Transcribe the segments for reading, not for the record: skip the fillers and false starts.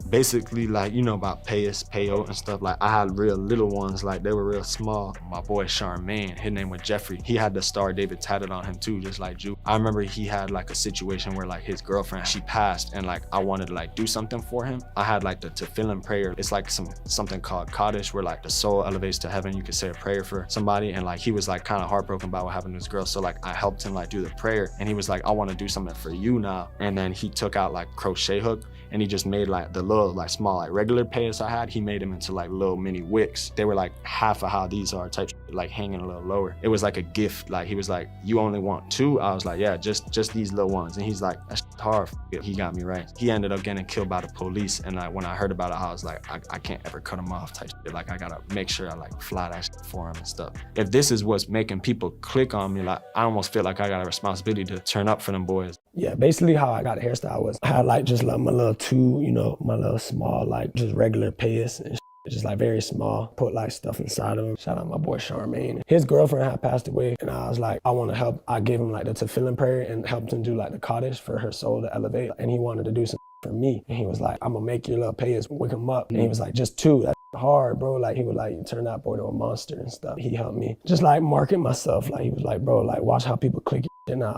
basically, like, you know about payas, payo and stuff. Like, I had real little ones, like they were real small. My boy Charmaine, his name was Jeffrey, he had the Star David tatted on him too, just like Jew. I remember he had like a situation where like his girlfriend, she passed, and like I wanted to like do something for him. I had like the tefillin prayer. It's like something called Qadash, where like the soul elevates to heaven. You could say a prayer for somebody, and like he was like kind of heartbroken about what happened to his girl. So like I helped him like do the prayer, and he was like, I want to do something for you now. And then he took out like crochet hook, and he just made like the little like small like regular payas I had, he made them into like little mini wicks. They were like half of how these are, type like hanging a little lower. It was like a gift. Like he was like, you only want 2? I was like, yeah, just these little ones. And he's like, that's hard. He got me right. He ended up getting killed by the police, and when I heard about it, I was like, I can't ever cut him off type shit. Like I gotta make sure I like fly that shit for him and stuff. If this is what's making people click on me, like I almost feel like I got a responsibility to turn up for them boys. Yeah, basically how I got a hairstyle was I had like just like my little 2, you know, my little small like just regular payas and just like very small, put like stuff inside of them. Shout out my boy Charmaine. His girlfriend had passed away, and I was like, I want to help. I gave him like the tefillin prayer and helped him do like the Qadash for her soul to elevate, and he wanted to do some for me, and he was like, I'm gonna make your little payas, wake him up. And he was like, just 2, that's hard, bro. Like he would like turn that boy to a monster and stuff. He helped me just like market myself. Like he was like, bro, like watch how people click your shit now.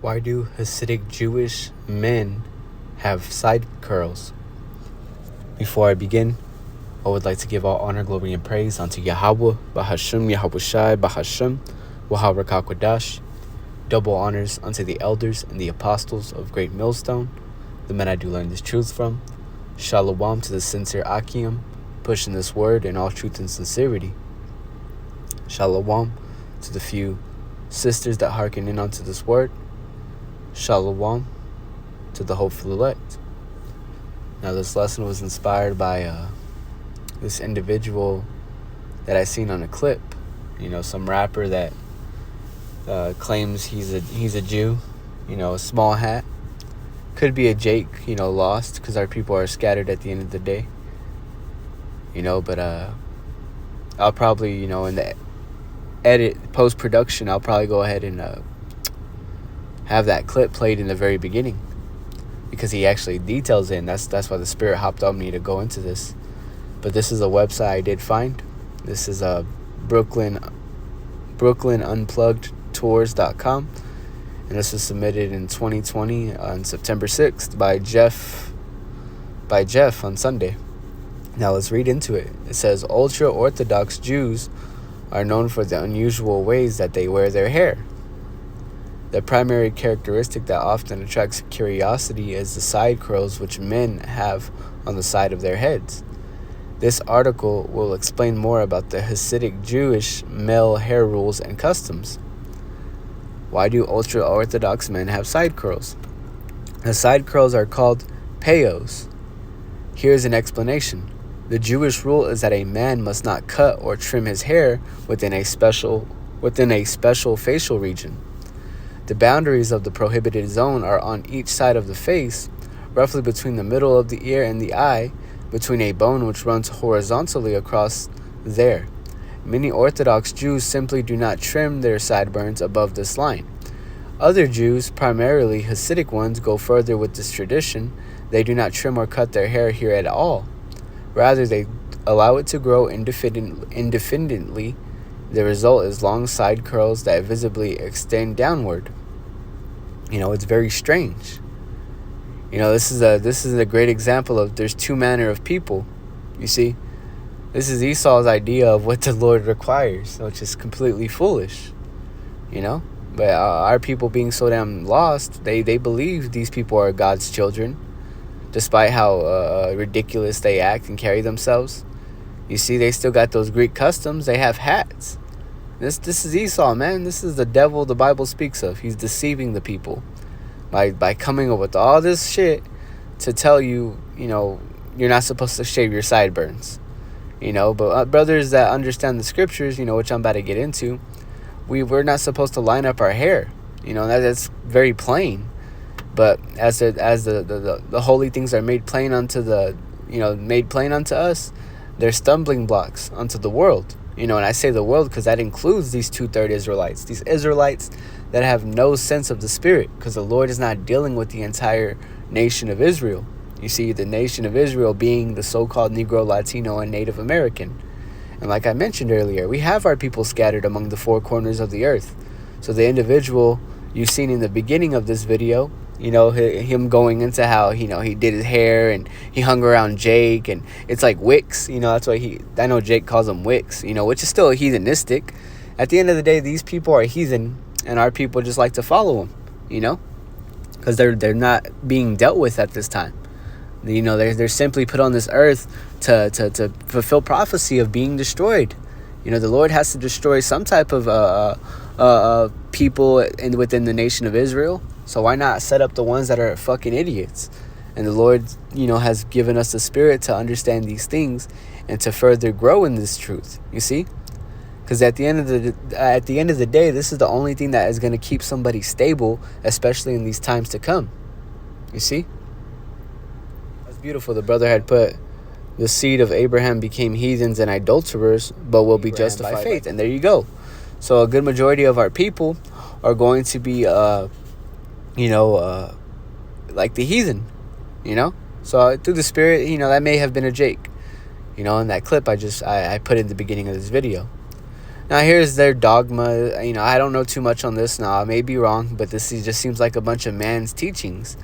Why do Hasidic Jewish men have side curls? Before I begin, I would like to give all honor, glory, and praise unto YAHAWAH, BAHASHAM, YAHAWASHI, BAHASHAM, Qadash. Double honors unto the elders and the apostles of Great Millstone, the men I do learn this truth from. SHALAWAM to the sincere Akim, pushing this word in all truth and sincerity. SHALAWAM to the few sisters that hearken in unto this word. SHALAWAM to the hopeful elect. Now this lesson was inspired by this individual that I seen on a clip. You know, some rapper that claims he's a Jew. You know, a small hat. Could be a Jake, you know, lost, because our people are scattered at the end of the day. You know, but I'll probably, you know, in the edit, post-production, I'll probably go ahead and have that clip played in the very beginning, because he actually details it, and that's why the Spirit hopped on me to go into this. But this is a website I did find. This is BrooklynUnpluggedTours.com, and this was submitted in 2020 on September 6th by Jeff on Sunday. Now let's read into it. It says, ultra-Orthodox Jews are known for the unusual ways that they wear their hair. The primary characteristic that often attracts curiosity is the side curls which men have on the side of their heads. This article will explain more about the Hasidic Jewish male hair rules and customs. Why do ultra-Orthodox men have side curls? The side curls are called payos. Here's an explanation. The Jewish rule is that a man must not cut or trim his hair within a special facial region. The boundaries of the prohibited zone are on each side of the face, roughly between the middle of the ear and the eye, between a bone which runs horizontally across there. Many Orthodox Jews simply do not trim their sideburns above this line. Other Jews, primarily Hasidic ones, go further with this tradition. They do not trim or cut their hair here at all. Rather, they allow it to grow indefinitely. The result is long side curls that visibly extend downward. You know, it's very strange. You know, this is a great example of there's 2 manner of people. You see, this is Esau's idea of what the Lord requires, which is completely foolish. You know, but our people being so damn lost, they believe these people are God's children, despite how ridiculous they act and carry themselves. You see, they still got those Greek customs. They have hats. This is Esau, man. This is the devil the Bible speaks of. He's deceiving the people by coming up with all this shit to tell you, you know, you're not supposed to shave your sideburns. You know, but brothers that understand the scriptures, you know, which I'm about to get into, we're not supposed to line up our hair. You know, that's very plain. But as the holy things are made plain unto us, they're stumbling blocks unto the world. You know, and I say the world because that includes these 2/3 Israelites. These Israelites that have no sense of the Spirit, because the Lord is not dealing with the entire nation of Israel. You see, the nation of Israel being the so-called Negro, Latino, and Native American. And like I mentioned earlier, we have our people scattered among the four corners of the earth. So the individual you've seen in the beginning of this video, you know, him going into how, you know, he did his hair and he hung around Jake, and it's like wicks, you know, that's why I know Jake calls them wicks, you know, which is still heathenistic. At the end of the day, these people are heathen, and our people just like to follow them, you know, because they're not being dealt with at this time. You know, they're simply put on this earth to fulfill prophecy of being destroyed. You know, the Lord has to destroy some type of people within the nation of Israel. So why not set up the ones that are fucking idiots? And the Lord, you know, has given us the spirit to understand these things and to further grow in this truth. You see? Because at the end of the day, this is the only thing that is going to keep somebody stable, especially in these times to come. You see? That's beautiful. The brother had put, the seed of Abraham became heathens and idolaters, but will be justified by faith. And there you go. So a good majority of our people are going to be, like the heathen, you know. So through the spirit, you know, that may have been a Jake, you know, in that clip I put in the beginning of this video. Now here's their dogma. You know, I don't know too much on this now. I may be wrong, but this just seems like a bunch of man's teachings.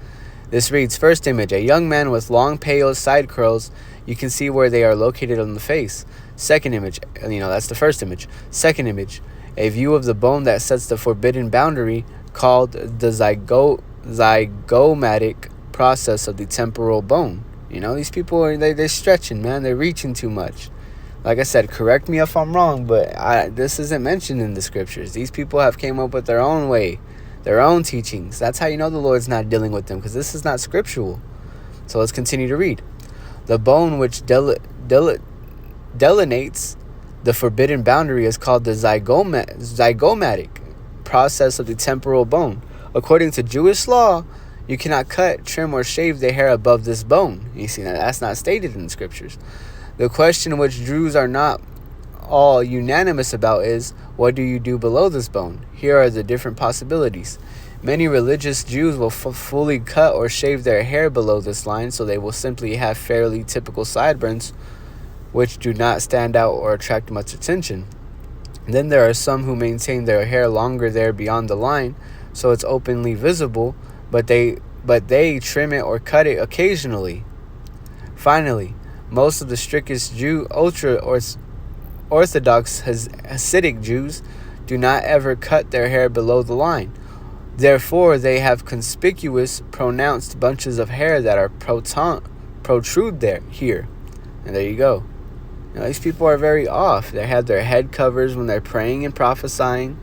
This reads, first image, a young man with long pale side curls. You can see where they are located on the face. Second image, you know, that's the first image. Second image, a view of the bone that sets the forbidden boundary, called the zygomatic process of the temporal bone. You know, these people they're stretching, man. They're reaching too much. Like I said, correct me if I'm wrong, but this isn't mentioned in the scriptures. These people have came up with their own way, their own teachings. That's how you know the Lord's not dealing with them, because this is not scriptural. So let's continue to read. The bone which delineates the forbidden boundary is called the zygomatic process of the temporal bone. According to Jewish law, you cannot cut, trim, or shave the hair above this bone. You see, that's not stated in the scriptures. The question which Jews are not all unanimous about is, what do you do below this bone? Here are the different possibilities. Many religious Jews will fully cut or shave their hair below this line, so they will simply have fairly typical sideburns, which do not stand out or attract much attention. Then there are some who maintain their hair longer there beyond the line, so it's openly visible, but they trim it or cut it occasionally. Finally, most of the strictest ultra-Orthodox Hasidic Jews do not ever cut their hair below the line. Therefore, they have conspicuous, pronounced bunches of hair that are protrude here. And there you go. You know, these people are very off. They have their head covers when they're praying and prophesying.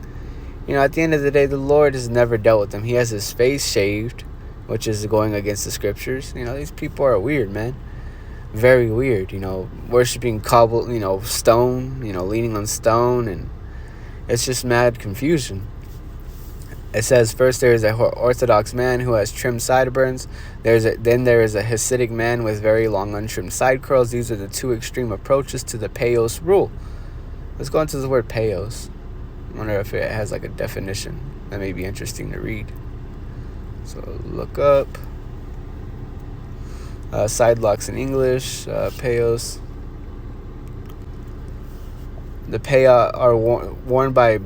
You know, at the end of the day, the Lord has never dealt with them. He has his face shaved, which is going against the scriptures. You know, these people are weird, man. Very weird. You know, worshiping stone, you know, leaning on stone, and it's just mad confusion. It says, first there is an Orthodox man who has trimmed sideburns. Then there is a Hasidic man with very long untrimmed side curls. These are the two extreme approaches to the Payos rule. Let's go into the word Payos. I wonder if it has like a definition. That may be interesting to read. So look up. Side locks in English. Payos. The paya are worn by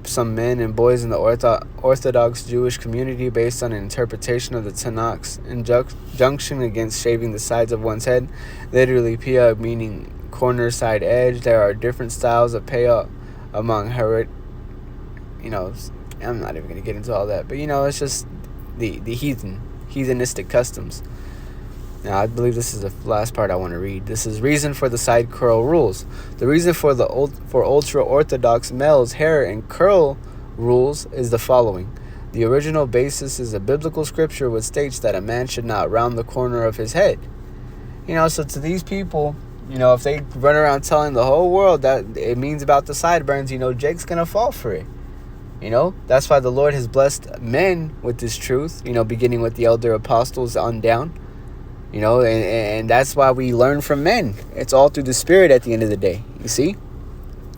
some men and boys in the Orthodox Jewish community based on an interpretation of the Tanakh's injunction against shaving the sides of one's head. Literally, pia meaning corner, side, edge. There are different styles of paya among you know, I'm not even going to get into all that. But, you know, it's just the heathenistic customs. Now, I believe this is the last part I want to read. This is reason for the side curl rules. The reason for ultra-Orthodox males' hair and curl rules is the following. The original basis is a biblical scripture which states that a man should not round the corner of his head. You know, so to these people, you know, if they run around telling the whole world that it means about the sideburns, you know, Jake's going to fall for it. You know, that's why the Lord has blessed men with this truth, you know, beginning with the elder apostles on down. You know, and that's why we learn from men. It's all through the Spirit at the end of the day. You see?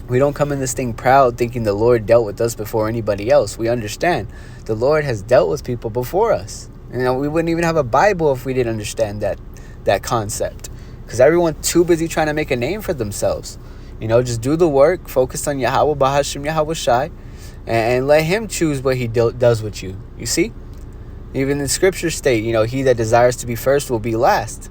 We don't come in this thing proud thinking the Lord dealt with us before anybody else. We understand the Lord has dealt with people before us. You know, we wouldn't even have a Bible if we didn't understand that. that concept, because everyone's too busy trying to make a name for themselves. Just do the work, focus on Yahawah, BAHASHAM, Yahawashi, and let him choose what he does with you. You see? Even the scriptures state, he that desires to be first will be last.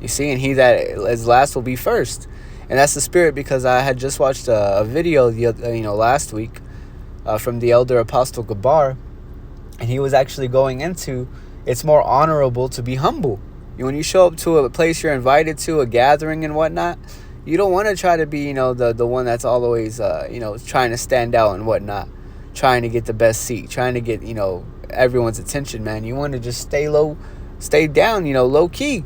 You see? And he that is last will be first. And that's the spirit, because I had just watched a video last week from the elder apostle Gabar, and he was actually going into, it's more honorable to be humble. When you show up to a place you're invited to, a gathering and whatnot, you don't want to try to be, the one that's always, trying to stand out and whatnot, trying to get the best seat, trying to get, everyone's attention, man. You want to just stay down, low key,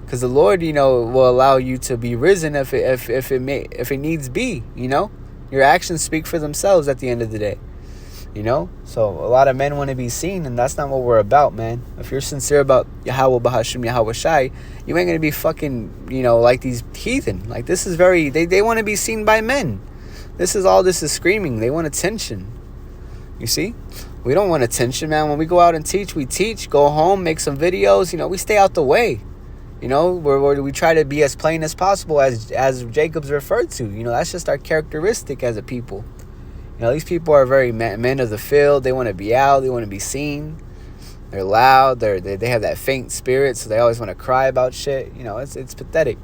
because the Lord, will allow you to be risen if it needs be. Your actions speak for themselves at the end of the day. So a lot of men want to be seen, and that's not what we're about, man. If you're sincere about Yahawah, BAHASHAM, Yahawashi, you ain't gonna be fucking, like these heathen. Like, this is they want to be seen by men. This is screaming. They want attention. You see? We don't want attention, man. When we go out and teach, we teach, go home, make some videos, we stay out the way. We try to be as plain as possible, as Jacob's referred to. That's just our characteristic as a people. These people are very men of the field. They want to be out. They want to be seen. They're loud. They have that faint spirit, so they always want to cry about shit. It's pathetic.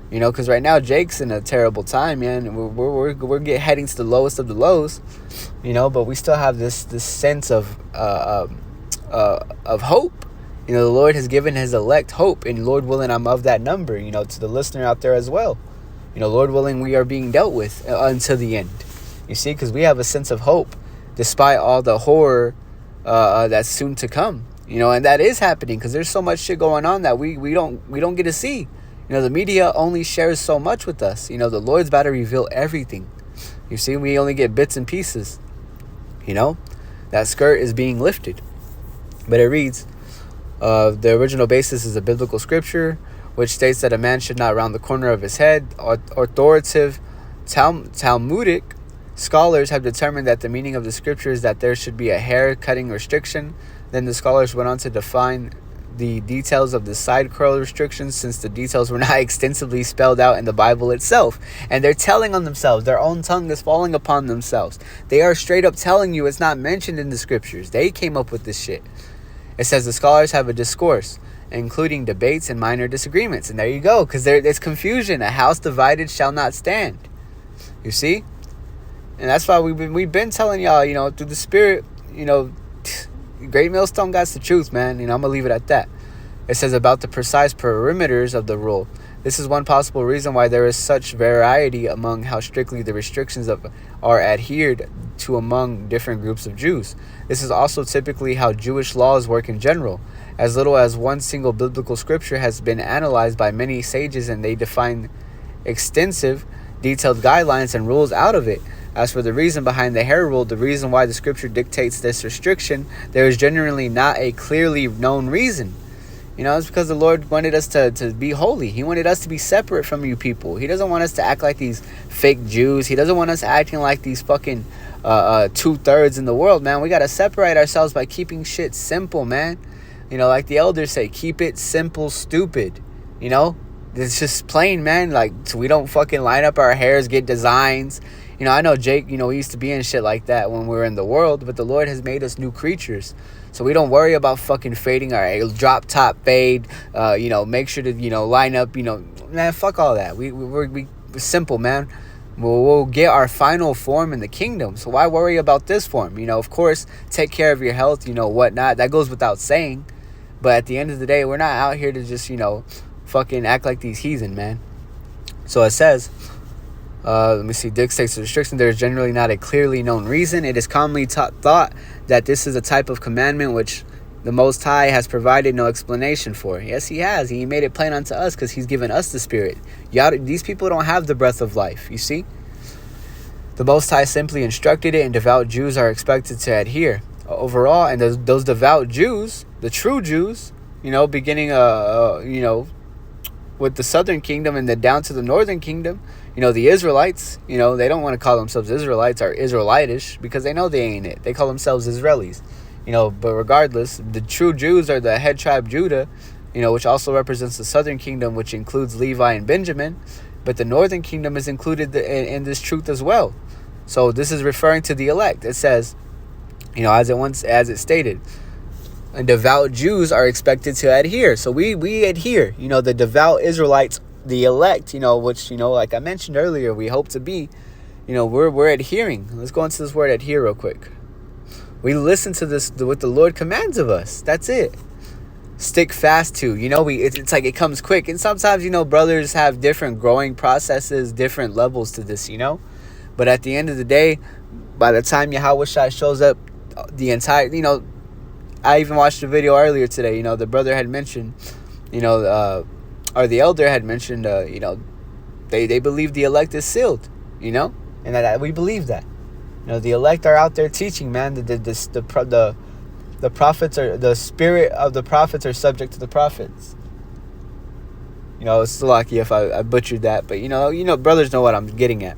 Because right now Jake's in a terrible time, man. We're heading to the lowest of the lows. But we still have this sense of hope. The Lord has given his elect hope, and Lord willing, I'm of that number. To the listener out there as well. Lord willing, we are being dealt with until the end. You see, because we have a sense of hope, despite all the horror that's soon to come. And that is happening, because there's so much shit going on that we don't get to see. The media only shares so much with us. The Lord's about to reveal everything. You see, we only get bits and pieces. That skirt is being lifted. But it reads, the original basis is a biblical scripture, which states that a man should not round the corner of his head. Authoritative Talmudic scholars have determined that the meaning of the scripture is that there should be a hair cutting restriction. Then the scholars went on to define the details of the side curl restrictions, since the details were not extensively spelled out in the Bible itself. And they're telling on themselves. Their own tongue is falling upon themselves. They are straight up telling you it's not mentioned in the scriptures. They came up with this shit. It says the scholars have a discourse, including debates and minor disagreements. And there you go, because there's confusion. A house divided shall not stand. You see? And that's why we've been telling y'all, through the spirit, Great Millstone got the truth, man. I'm going to leave it at that. It says about the precise perimeters of the rule. This is one possible reason why there is such variety among how strictly the restrictions are adhered to among different groups of Jews. This is also typically how Jewish laws work in general. As little as one single biblical scripture has been analyzed by many sages, and they define extensive, detailed guidelines and rules out of it. As for the reason behind the hair rule, the reason why the scripture dictates this restriction, there is generally not a clearly known reason. It's because the Lord wanted us to be holy. He wanted us to be separate from you people. He doesn't want us to act like these fake Jews. He doesn't want us acting like these fucking 2/3 in the world, man. We got to separate ourselves by keeping shit simple, man. Like the elders say, keep it simple, stupid. It's just plain, man. Like, so we don't fucking line up our hairs, get designs. I know Jake, we used to be in shit like that when we were in the world, but the Lord has made us new creatures. So we don't worry about fucking fading our drop top fade, make sure to, line up, man, fuck all that. We're simple, man. We'll get our final form in the kingdom. So why worry about this form? Of course, take care of your health, whatnot. That goes without saying. But at the end of the day, we're not out here to just, fucking act like these heathen, man. So it says, let me see, dictates the restriction. There is generally not a clearly known reason. It is commonly thought that this is a type of commandment which the Most High has provided no explanation for. Yes, he has. He made it plain unto us because he's given us the Spirit. These people don't have the breath of life, you see? The Most High simply instructed it, and devout Jews are expected to adhere. Overall, and those devout Jews, the true Jews, beginning, with the southern kingdom and then down to the northern kingdom, the Israelites, they don't want to call themselves Israelites or Israelitish because they know they ain't it. They call themselves Israelis, but regardless, the true Jews are the head tribe Judah, which also represents the southern kingdom, which includes Levi and Benjamin. But the northern kingdom is included in this truth as well. So this is referring to the elect. It says, as it stated, and devout Jews are expected to adhere. So we adhere. The devout Israelites, the elect, which, like I mentioned earlier, we hope to be, we're adhering. Let's go into this word adhere real quick. We listen to what the Lord commands of us. That's it. Stick fast to, it's like it comes quick. And sometimes, brothers have different growing processes, different levels to this, But at the end of the day, by the time Yahawashi shows up, the entire, I even watched a video earlier today, the brother had mentioned, or the elder had mentioned, they believe the elect is sealed, and that we believe that. The elect are out there teaching, man. The prophets are, the spirit of the prophets are subject to the prophets. It's lucky if I butchered that, but brothers know what I'm getting at.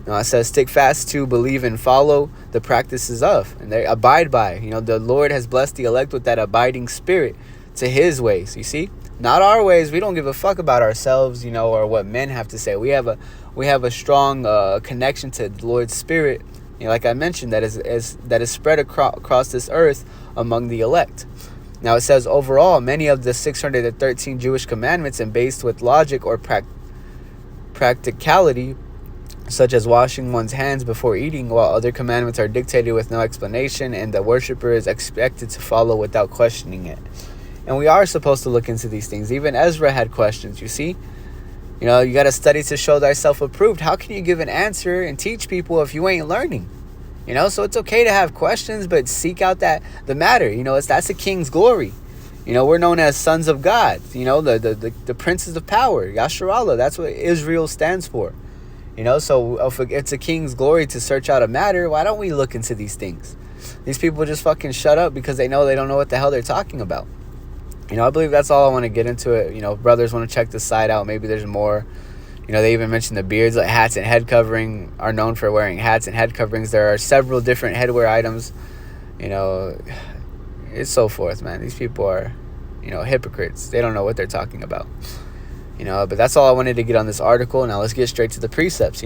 It says, stick fast to, believe and follow the practices of, and they abide by. The Lord has blessed the elect with that abiding spirit to his ways. You see, not our ways. We don't give a fuck about ourselves, or what men have to say. We have a strong connection to the Lord's spirit. Like I mentioned, that is spread across this earth among the elect. Now it says, overall, many of the 613 Jewish commandments and based with logic or practicality, such as washing one's hands before eating, while other commandments are dictated with no explanation and the worshiper is expected to follow without questioning it. And we are supposed to look into these things. Even Ezra had questions, you see. You got to study to show thyself approved. How can you give an answer and teach people if you ain't learning? So it's okay to have questions, but seek out the matter. That's a king's glory. We're known as sons of God. The princes of power, Yasharallah. That's what Israel stands for. So if it's a king's glory to search out a matter, why don't we look into these things? These people just fucking shut up because they don't know what the hell they're talking about. I believe that's all I want to get into it. Brothers want to check the site out. Maybe there's more. They even mentioned the beards, like hats and head covering, are known for wearing hats and head coverings. There are several different headwear items. It's so forth, man. These people are, hypocrites. They don't know what they're talking about. But that's all I wanted to get on this article. Now let's get straight to the precepts.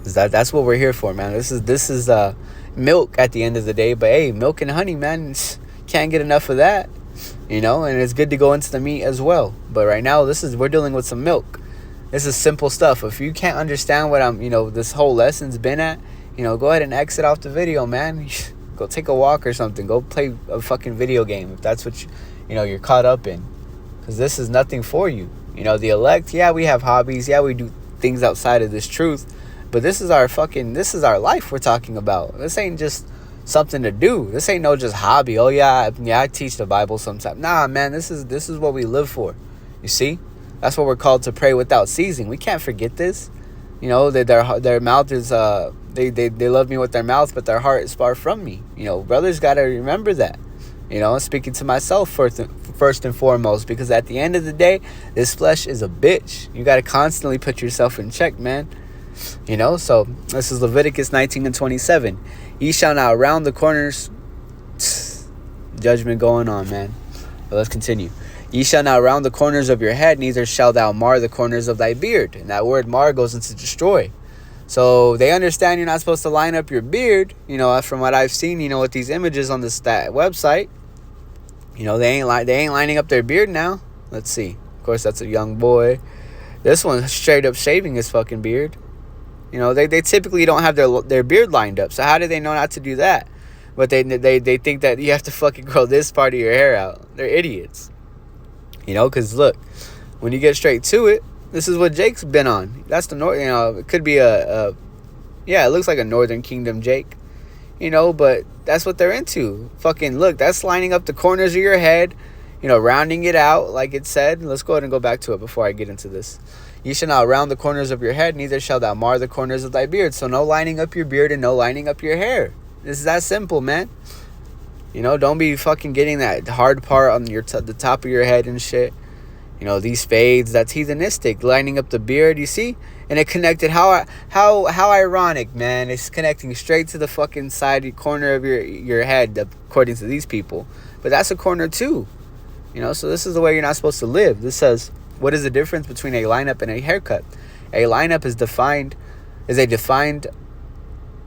That's what we're here for, man. This is milk at the end of the day. But hey, milk and honey, man, can't get enough of that. And it's good to go into the meat as well. But right now, we're dealing with some milk. This is simple stuff. If you can't understand what this whole lesson's been at, go ahead and exit off the video, man. Go take a walk or something. Go play a fucking video game if that's what you're caught up in. Because this is nothing for you. The elect, yeah, we have hobbies. Yeah, we do things outside of this truth. But this is our life we're talking about. This ain't just something to do. This ain't no just hobby. Oh yeah, I teach the Bible sometimes. Nah, man, this is what we live for. You see, that's what we're called to pray without ceasing. We can't forget this. Their mouth is they love me with their mouth, but their heart is far from me. Brothers gotta remember that. Speaking to myself first and foremost, because at the end of the day, this flesh is a bitch. You gotta constantly put yourself in check, man. So this is Leviticus 19:27. Ye shall not round the corners. Judgment going on, man. But let's continue. Ye shall not round the corners of your head, neither shalt thou mar the corners of thy beard. And that word mar goes into destroy. So they understand you're not supposed to line up your beard. From what I've seen, with these images on this website, they ain't lining up their beard now. Let's see. Of course, that's a young boy. This one's straight up shaving his fucking beard. They typically don't have their beard lined up. So how do they know not to do that? But they think that you have to fucking grow this part of your hair out. They're idiots. Because look, when you get straight to it, this is what Jake's been on. That's the north. It could be it looks like a Northern Kingdom Jake. But that's what they're into. Fucking look, that's lining up the corners of your head. Rounding it out like it said. Let's go ahead and go back to it before I get into this. Ye shall not round the corners of your head, neither shalt thou mar the corners of thy beard. So no lining up your beard and no lining up your hair. This is that simple, man. Don't be fucking getting that hard part on the top of your head and shit. These fades, that's heathenistic. Lining up the beard, you see? And it connected, how ironic, man. It's connecting straight to the fucking side corner of your head, according to these people. But that's a corner too. So this is the way you're not supposed to live. This says, what is the difference between a lineup and a haircut? A lineup is a defined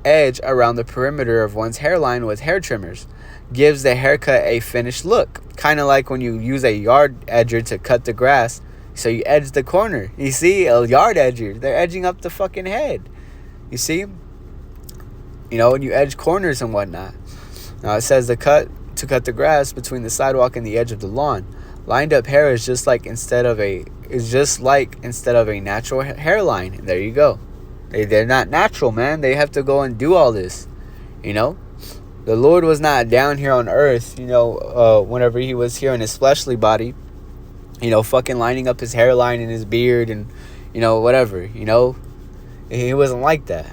edge around the perimeter of one's hairline with hair trimmers. Gives the haircut a finished look. Kind of like when you use a yard edger to cut the grass. So you edge the corner. You see, a yard edger. They're edging up the fucking head. You see? When you edge corners and whatnot. Now it says to cut the grass between the sidewalk and the edge of the lawn. Lined up hair is just like instead of a natural hairline. And there you go. They're not natural, man. They have to go and do all this. The Lord was not down here on earth, whenever he was here in his fleshly body, fucking lining up his hairline and his beard and, whatever, He wasn't like that.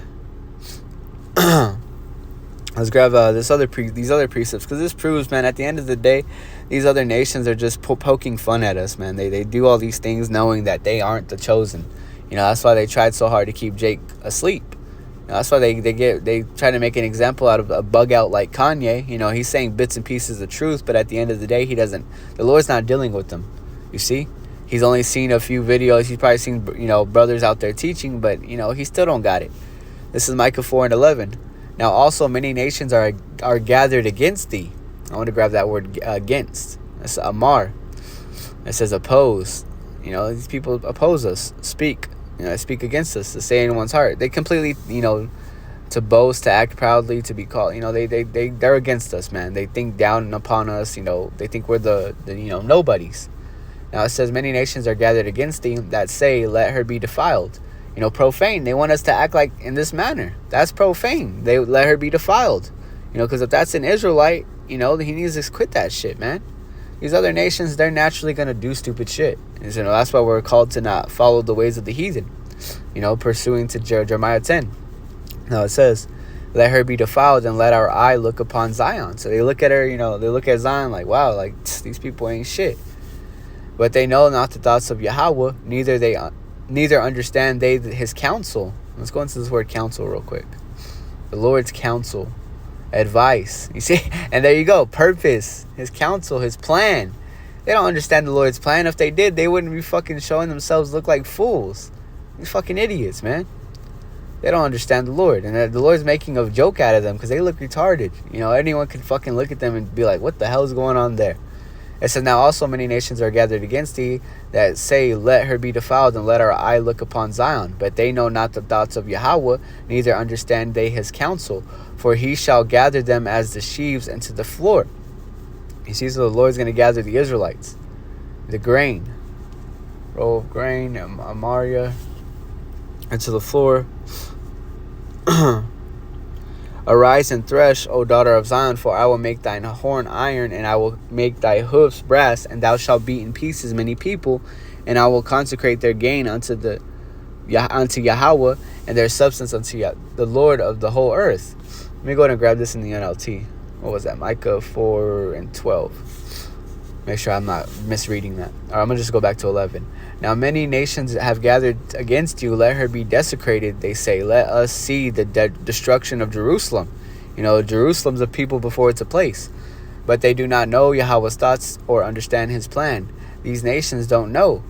Let's grab these other precepts, because this proves, man, at the end of the day, these other nations are just poking fun at us, man. They do all these things knowing that they aren't the chosen. That's why they tried so hard to keep Jake asleep. That's why they try to make an example out of a bug out like Kanye. He's saying bits and pieces of truth, but at the end of the day, the Lord's not dealing with them. You see? He's only seen a few videos. He's probably seen, brothers out there teaching, but, he still don't got it. This is Micah 4:11. Now also many nations are gathered against thee. I want to grab that word against. That's amar. It says oppose. These people oppose us, speak speak against us, to say in one's heart. They completely, to boast, to act proudly, to be called, they're against us, man. They think down upon us, they think we're the nobodies. Now it says, many nations are gathered against thee that say, let her be defiled. Profane. They want us to act like in this manner. That's profane. They let her be defiled. Because if that's an Israelite, he needs to quit that shit, man. These other nations, they're naturally going to do stupid shit. And that's why we're called to not follow the ways of the heathen, pursuing to Jeremiah 10. Now it says, let her be defiled and let our eye look upon Zion. So they look at her, they look at Zion like, wow, like these people ain't shit. But they know not the thoughts of Yahawah, neither understand they his counsel. Let's go into this word counsel real quick. The Lord's counsel. Advice, you see, and there you go. Purpose, his counsel, his plan. They don't understand the Lord's plan. If they did, they wouldn't be fucking showing themselves look like fools. These fucking idiots, man. They don't understand the Lord, and the Lord's making a joke out of them because they look retarded. Anyone could fucking look at them and be like, "What the hell is going on there?" It says, now also many nations are gathered against thee that say, let her be defiled and let our eye look upon Zion. But they know not the thoughts of Yahawah, neither understand they his counsel. For he shall gather them as the sheaves into the floor. You see, so the Lord's going to gather the Israelites. The grain. Roll of grain, Amaria, into the floor. Arise and thresh, O daughter of Zion, for I will make thine horn iron, and I will make thy hoofs brass, and thou shalt beat in pieces many people, and I will consecrate their gain unto Yahawah, and their substance unto the Lord of the whole earth. Let me go ahead and grab this in the NLT. What was that? Micah 4:12. Make sure I'm not misreading that. All right, I'm going to just go back to 11. Now many nations have gathered against you. Let her be desecrated, they say. Let us see the destruction of Jerusalem. Jerusalem's a people before it's a place. But they do not know Yahweh's thoughts or understand his plan. These nations don't know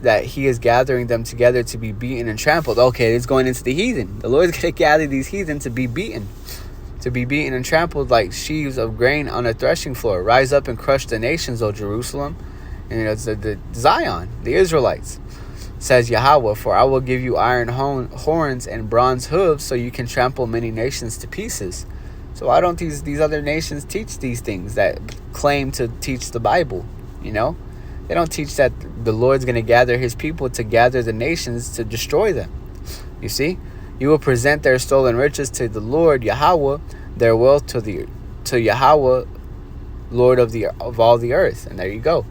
that he is gathering them together to be beaten and trampled. Okay, it's going into the heathen. The Lord's going to gather these heathen to be beaten. To be beaten and trampled like sheaves of grain on a threshing floor. Rise up and crush the nations, O Jerusalem. And it's the Zion, the Israelites. Says Yahawah, for I will give you iron horns and bronze hooves, so you can trample many nations to pieces. So why don't these other nations teach these things that claim to teach the Bible? They don't teach that the Lord's going to gather his people to gather the nations to destroy them. You see? You will present their stolen riches to the Lord Yahawah, their wealth to Yahawah, Lord of all the earth. And there you go.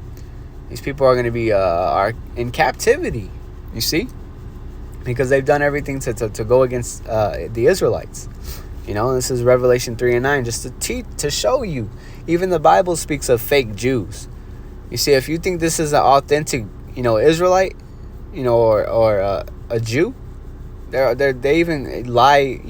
These people are going to be are in captivity, you see, because they've done everything to go against the Israelites. This is Revelation 3:9, just to show you. Even the Bible speaks of fake Jews. You see, if you think this is an authentic, Israelite, or a Jew, they even lie.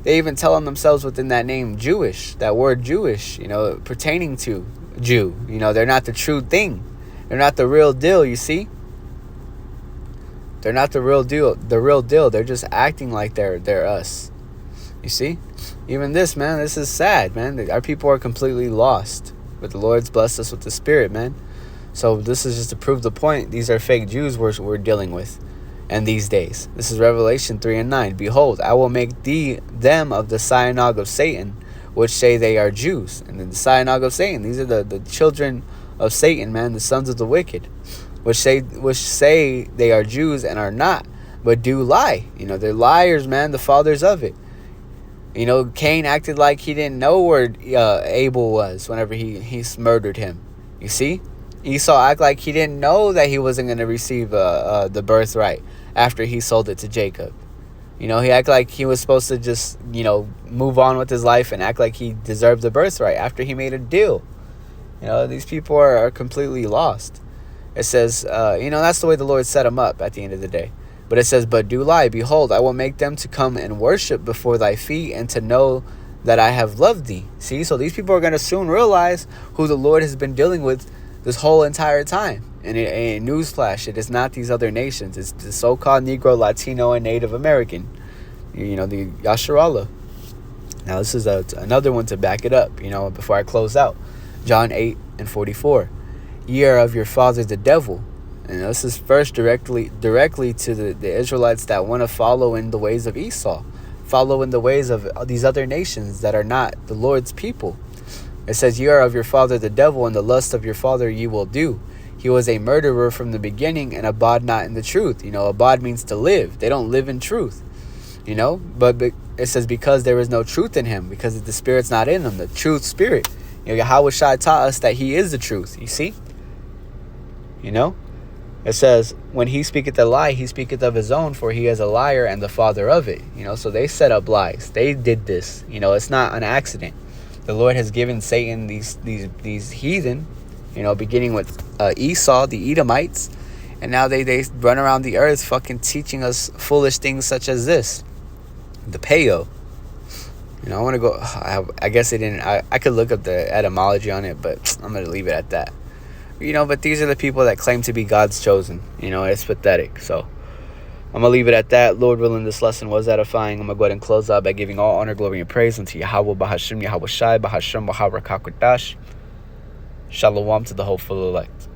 They even tell on themselves within that name Jewish, that word Jewish, pertaining to. Jew. You know, they're not the true thing. They're not the real deal, you see? They're not the real deal. They're just acting like they're us. You see? Even this, man, this is sad, man. Our people are completely lost. But the Lord's blessed us with the Spirit, man. So this is just to prove the point. These are fake Jews we're dealing with. And these days. This is Revelation 3:9. Behold, I will make them of the synagogue of Satan, which say they are Jews. And then the synagogue of Satan, these are the children of Satan, man, the sons of the wicked, which say they are Jews and are not, but do lie. You know, they're liars, man, the fathers of it. You know, Cain acted like he didn't know where Abel was whenever he murdered him. You see? Esau acted like he didn't know that he wasn't going to receive the birthright after he sold it to Jacob. You know, he acted like he was supposed to just, you know, move on with his life and act like he deserved the birthright after he made a deal. You know, these people are completely lost. It says, you know, that's the way the Lord set them up at the end of the day. But it says, but do lie. Behold, I will make them to come and worship before thy feet and to know that I have loved thee. See, so these people are going to soon realize who the Lord has been dealing with this whole entire time. And a newsflash, it is not these other nations. It's the so-called Negro, Latino, and Native American. You know, the Yasharallah. Now, this is another one to back it up, you know, before I close out. John 8:44. Ye are of your father the devil. And this is first directly to the Israelites that want to follow in the ways of Esau. Follow in the ways of these other nations that are not the Lord's people. It says, ye are of your father the devil, and the lust of your father ye will do. He was a murderer from the beginning, and abode not in the truth. You know, abode means to live. They don't live in truth. You know, but it says because there is no truth in him, because the Spirit's not in him, the truth Spirit. You know, Yahawashi taught us that he is the truth, you see? You know? It says, when he speaketh a lie, he speaketh of his own, for he is a liar and the father of it. You know, so they set up lies. They did this. You know, it's not an accident. The Lord has given Satan these heathen, you know, beginning with Esau, the Edomites, and now they run around the earth fucking teaching us foolish things such as this. The peo. You know, I want to go, I guess it didn't, I could look up the etymology on it, but I'm going to leave it at that. You know, but these are the people that claim to be God's chosen. You know, it's pathetic. So I'm going to leave it at that. Lord willing, this lesson was edifying. I'm going to go ahead and close out by giving all honor, glory, and praise unto YAHAWAH, BAHASHAM, YAHAWASHI, BAHASHAM, BAHARAKAH, Qadash. SHALAWAM to the hopeful elect.